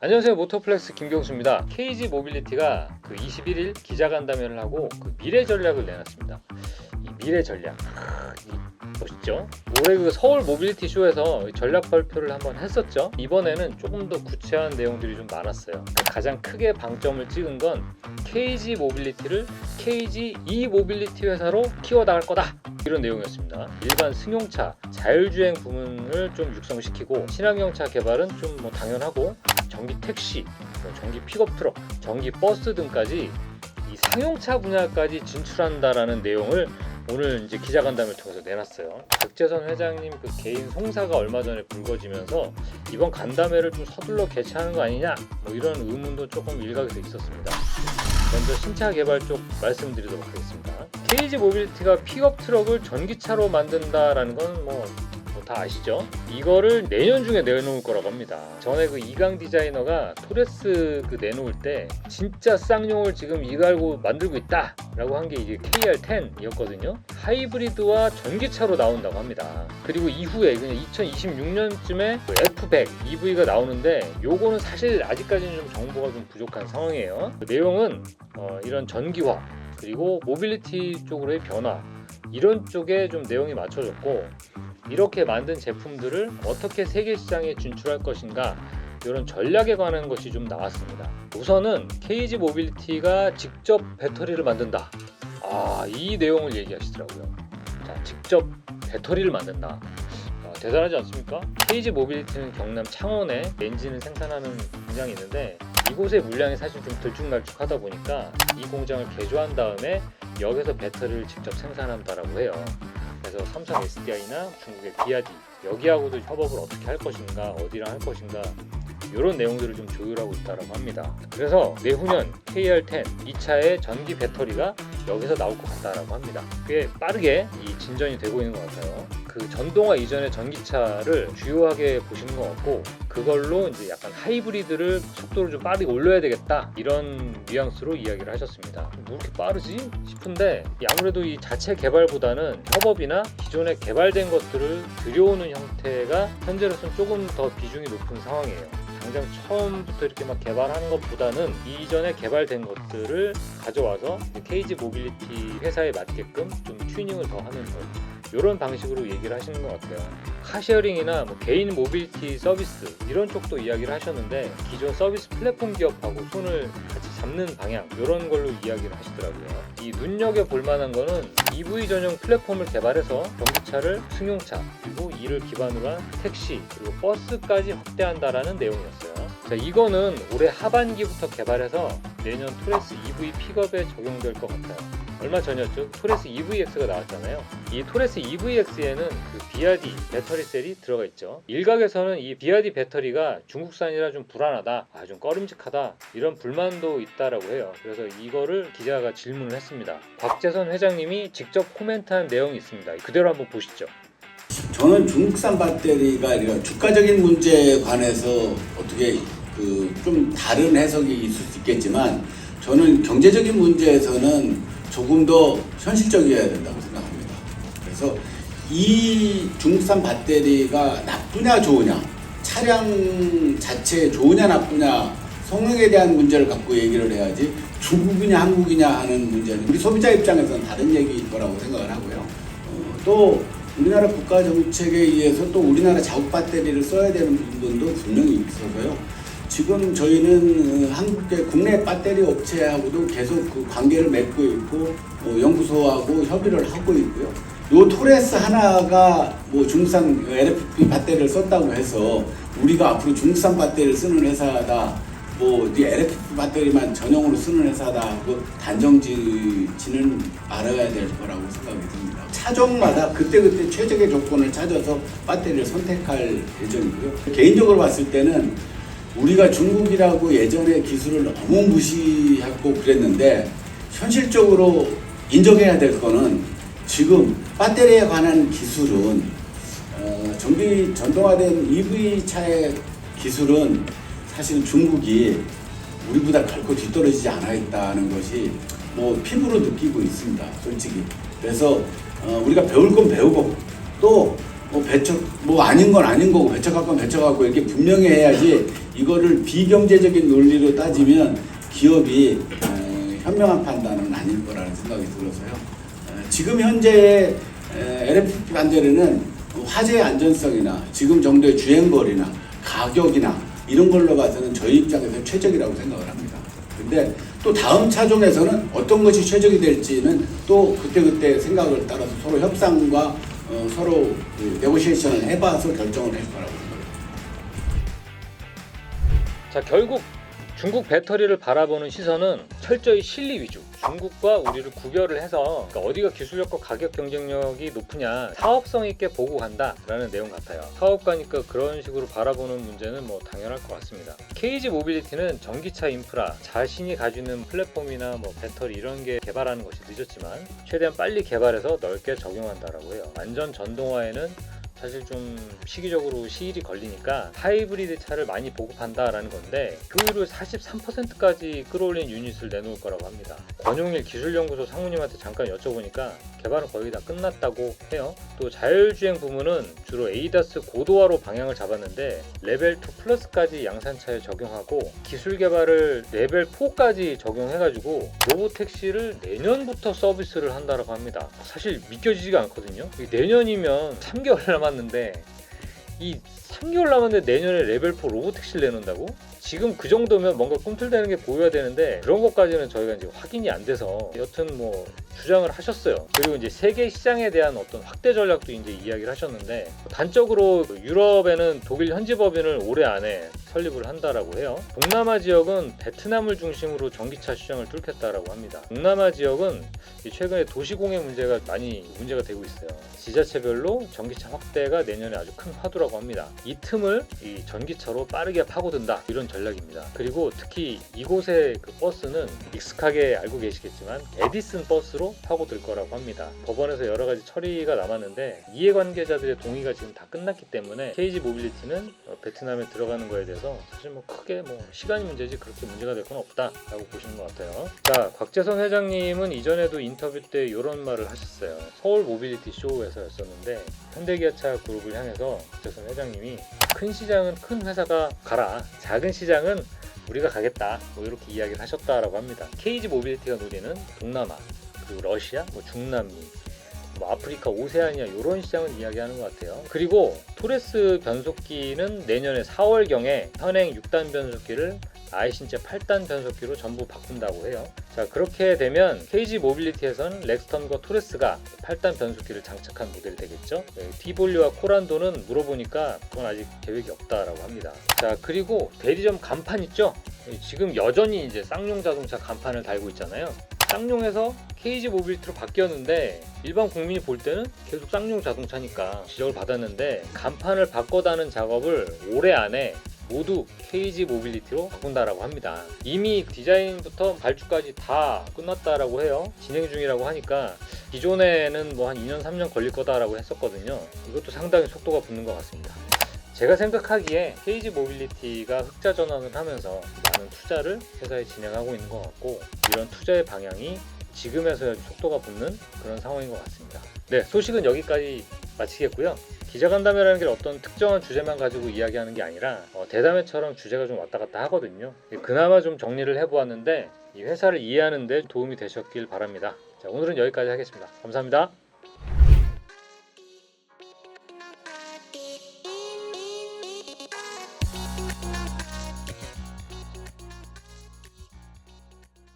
안녕하세요, 모터플렉스 김경수입니다. KG 모빌리티가 21일 기자간담회를 하고 미래 전략을 내놨습니다. 이 미래 전략 멋있죠? 올해 서울 모빌리티 쇼에서 전략 발표를 한번 했었죠. 이번에는 조금 더 구체화한 내용들이 좀 많았어요. 가장 크게 방점을 찍은 건 KG 모빌리티를 KG 모빌리티 회사로 키워나갈 거다, 이런 내용이었습니다. 일반 승용차, 자율주행 부문을 좀 육성시키고 친환경차 개발은 좀 당연하고 전기 택시, 전기 픽업 트럭, 전기 버스 등까지 이 상용차 분야까지 진출한다라는 내용을 오늘 이제 기자간담회를 통해서 내놨어요. 박재선 회장님 개인 송사가 얼마 전에 불거지면서 이번 간담회를 좀 서둘러 개최하는 거 아니냐, 이런 의문도 조금 일각에서 있었습니다. 먼저 신차 개발 쪽 말씀드리도록 하겠습니다. KG 모빌리티가 픽업 트럭을 전기차로 만든다라는 건 다 아시죠? 이거를 내년 중에 내놓을 거라고 합니다. 전에 이강 디자이너가 토레스 내놓을 때 진짜 쌍용을 지금 이갈고 만들고 있다 라고 한 게 이게 KR10이었거든요. 하이브리드와 전기차로 나온다고 합니다. 그리고 이후에 2026년쯤에 F100 EV가 나오는데 요거는 사실 아직까지는 좀 정보가 좀 부족한 상황이에요. 내용은 이런 전기화 그리고 모빌리티 쪽으로의 변화, 이런 쪽에 좀 내용이 맞춰졌고, 이렇게 만든 제품들을 어떻게 세계 시장에 진출할 것인가, 이런 전략에 관한 것이 좀 나왔습니다. 우선은 KG 모빌리티가 직접 배터리를 만든다, 이 내용을 얘기하시더라고요. 자, 직접 배터리를 만든다, 대단하지 않습니까? KG 모빌리티는 경남 창원에 엔진을 생산하는 공장이 있는데, 이곳의 물량이 사실 좀 들쭉날쭉하다 보니까 이 공장을 개조한 다음에 여기서 배터리를 직접 생산한다라고 해요. 그래서 삼성 SDI나 중국의 비아디, 여기하고도 협업을 어떻게 할 것인가, 어디랑 할 것인가, 이런 내용들을 좀 조율하고 있다고 합니다. 그래서 내후년 KR10 2차의 전기 배터리가 여기서 나올 것 같다라고 합니다. 꽤 빠르게 이 진전이 되고 있는 것 같아요. 전동화 이전의 전기차를 주요하게 보시는 것 같고, 그걸로 이제 약간 하이브리드를 속도를 좀 빠르게 올려야 되겠다, 이런 뉘앙스로 이야기를 하셨습니다. 뭐 이렇게 빠르지 싶은데, 아무래도 이 자체 개발보다는 협업이나 기존에 개발된 것들을 들여오는 형태가 현재로서는 조금 더 비중이 높은 상황이에요. 당장 처음부터 이렇게 개발하는 것보다는 이전에 개발된 것들을 가져와서 KG 모빌리티 회사에 맞게끔 좀 튜닝을 더 하는 것, 이런 방식으로 얘기를 하시는 것 같아요. 카쉐어링이나 개인 모빌리티 서비스, 이런 쪽도 이야기를 하셨는데, 기존 서비스 플랫폼 기업하고 손을 같이 잡는 방향, 이런 걸로 이야기를 하시더라고요. 이 눈여겨볼 만한 거는 EV 전용 플랫폼을 개발해서 전기차를 승용차, 그리고 이를 기반으로 한 택시, 그리고 버스까지 확대한다라는 내용이었어요. 자, 이거는 올해 하반기부터 개발해서 내년 토레스 EV 픽업에 적용될 것 같아요. 얼마 전이었죠? 토레스 EVX가 나왔잖아요. 이 토레스 EVX에는 비아디 배터리 셀이 들어가 있죠. 일각에서는 이 비아디 배터리가 중국산이라 좀 불안하다, 좀 꺼림직하다, 이런 불만도 있다라고 해요. 그래서 이거를 기자가 질문을 했습니다. 박재선 회장님이 직접 코멘트한 내용이 있습니다. 그대로 한번 보시죠. 저는 중국산 배터리가 주가적인 문제에 관해서 어떻게 좀 다른 해석이 있을 수 있겠지만, 저는 경제적인 문제에서는 조금 더 현실적이어야 된다고 생각합니다. 그래서 이 중국산 배터리가 나쁘냐 좋으냐, 차량 자체에 좋으냐 나쁘냐, 성능에 대한 문제를 갖고 얘기를 해야지 중국이냐 한국이냐 하는 문제는 우리 소비자 입장에서는 다른 얘기일 거라고 생각을 하고요. 또 우리나라 국가 정책에 의해서 또 우리나라 자국 배터리를 써야 되는 부분도 분명히 있어서요. 지금 저희는 한국의 국내 배터리 업체하고도 계속 관계를 맺고 있고, 연구소하고 협의를 하고 있고요. 요 토레스 하나가 중국산 LFP 배터리를 썼다고 해서 우리가 앞으로 중국산 배터리를 쓰는 회사다, LFP 배터리만 전용으로 쓰는 회사다 하고 단정지지는 알아야 될 거라고 생각이 듭니다. 차종마다 그때그때 최적의 조건을 찾아서 배터리를 선택할 예정이고요. 개인적으로 봤을 때는 우리가 중국이라고 예전에 기술을 너무 무시하고 그랬는데, 현실적으로 인정해야 될 거는 지금 배터리에 관한 기술은 전동화된 EV 차의 기술은 사실 중국이 우리보다 결코 뒤떨어지지 않아 있다는 것이 피부로 느끼고 있습니다, 솔직히. 그래서 우리가 배울 건 배우고, 또 배척 아닌 건 아닌 거고, 배척할 건 배척하고, 이렇게 분명히 해야지 이거를 비경제적인 논리로 따지면 기업이 현명한 판단은 아닐 거라는 생각이 들어서요. 지금 현재의 LFP 반대리는 화재 안전성이나 지금 정도의 주행거리나 가격이나 이런 걸로 봐서는 저희 입장에서 최적이라고 생각을 합니다. 근데 또 다음 차종에서는 어떤 것이 최적이 될지는 또 그때그때 생각을 따라서 서로 협상과 서로 네고시에이션을 해봐서 결정을 할 거라고 생각합니다. 자, 결국 중국 배터리를 바라보는 시선은 철저히 실리 위주. 중국과 우리를 구별을 해서 그러니까 어디가 기술력과 가격 경쟁력이 높으냐 사업성 있게 보고 간다라는 내용 같아요. 사업가니까 그런 식으로 바라보는 문제는 뭐 당연할 것 같습니다. KG 모빌리티는 전기차 인프라, 자신이 가지고 있는 플랫폼이나 뭐 배터리 이런 게 개발하는 것이 늦었지만 최대한 빨리 개발해서 넓게 적용한다라고 해요. 완전 전동화에는 사실 좀 시기적으로 시일이 걸리니까 하이브리드 차를 많이 보급한다라는 건데 효율을 43%까지 끌어올린 유닛을 내놓을 거라고 합니다. 권용일 기술연구소 상무님한테 잠깐 여쭤보니까 개발은 거의 다 끝났다고 해요. 또 자율주행 부문은 주로 ADAS 고도화로 방향을 잡았는데 레벨 2 플러스까지 양산차에 적용하고 기술 개발을 레벨 4까지 적용해가지고 로보택시를 내년부터 서비스를 한다라고 합니다. 사실 믿겨지지가 않거든요. 내년이면 3개월 남았는데 이 3개월 남았는데 내년에 레벨 4 로보택시를 내놓는다고? 지금 그 정도면 뭔가 꿈틀대는 게 보여야 되는데 그런 것까지는 저희가 이제 확인이 안 돼서 여튼 뭐 주장을 하셨어요. 그리고 이제 세계 시장에 대한 어떤 확대 전략도 이제 이야기를 하셨는데 단적으로 유럽에는 독일 현지 법인을 올해 안에 설립을 한다라고 해요. 동남아 지역은 베트남을 중심으로 전기차 시장을 뚫겠다라고 합니다. 동남아 지역은 최근에 도시공해 문제가 많이 문제가 되고 있어요. 지자체별로 전기차 확대가 내년에 아주 큰 화두라고 합니다. 이 틈을 이 전기차로 빠르게 파고든다 이런 전략입니다. 그리고 특히 이곳의 그 버스는 익숙하게 알고 계시겠지만 에디슨 버스로 파고들 거라고 합니다. 법원에서 여러 가지 처리가 남았는데 이해관계자들의 동의가 지금 다 끝났기 때문에 KG 모빌리티는 베트남에 들어가는 거에 대해서 사실 뭐 크게 뭐 시간이 문제지 그렇게 문제가 될 건 없다라고 보시는 것 같아요. 자, 곽재선 회장님은 이전에도 인터뷰 때 이런 말을 하셨어요. 서울 모빌리티 쇼에서였었는데 현대기아차 그룹을 향해서 곽재선 회장님이 큰 시장은 큰 회사가 가라, 작은 시장은 우리가 가겠다, 뭐 이렇게 이야기를 하셨다라고 합니다. KG 모빌리티가 노리는 동남아, 그리고 러시아, 뭐 중남미, 뭐 아프리카, 오세아니아 이런 시장을 이야기하는 것 같아요. 그리고 토레스 변속기는 내년에 4월경에 현행 6단 변속기를 아이신체 8단 변속기로 전부 바꾼다고 해요. 자, 그렇게 되면 KG 모빌리티에선 렉스턴과 토레스가 8단 변속기를 장착한 모델이 되겠죠. 티볼리와 코란도는 물어보니까 그건 아직 계획이 없다라고 합니다. 자, 그리고 대리점 간판 있죠. 지금 여전히 이제 쌍용 자동차 간판을 달고 있잖아요. 쌍용에서 KG 모빌리티로 바뀌었는데 일반 국민이 볼 때는 계속 쌍용 자동차니까 지적을 받았는데 간판을 바꿔다는 작업을 올해 안에 모두 KG 모빌리티로 바꾼다라고 합니다. 이미 디자인부터 발주까지 다 끝났다라고 해요. 진행 중이라고 하니까 기존에는 뭐 한 2년 3년 걸릴 거다라고 했었거든요. 이것도 상당히 속도가 붙는 것 같습니다. 제가 생각하기에 KG 모빌리티가 흑자 전환을 하면서 많은 투자를 회사에 진행하고 있는 것 같고 이런 투자의 방향이 지금에서야 속도가 붙는 그런 상황인 것 같습니다. 네, 소식은 여기까지 마치겠고요. 기자간담회라는 게 어떤 특정한 주제만 가지고 이야기하는 게 아니라 대담회처럼 주제가 좀 왔다 갔다 하거든요. 그나마 좀 정리를 해보았는데 이 회사를 이해하는 데 도움이 되셨길 바랍니다. 자, 오늘은 여기까지 하겠습니다. 감사합니다.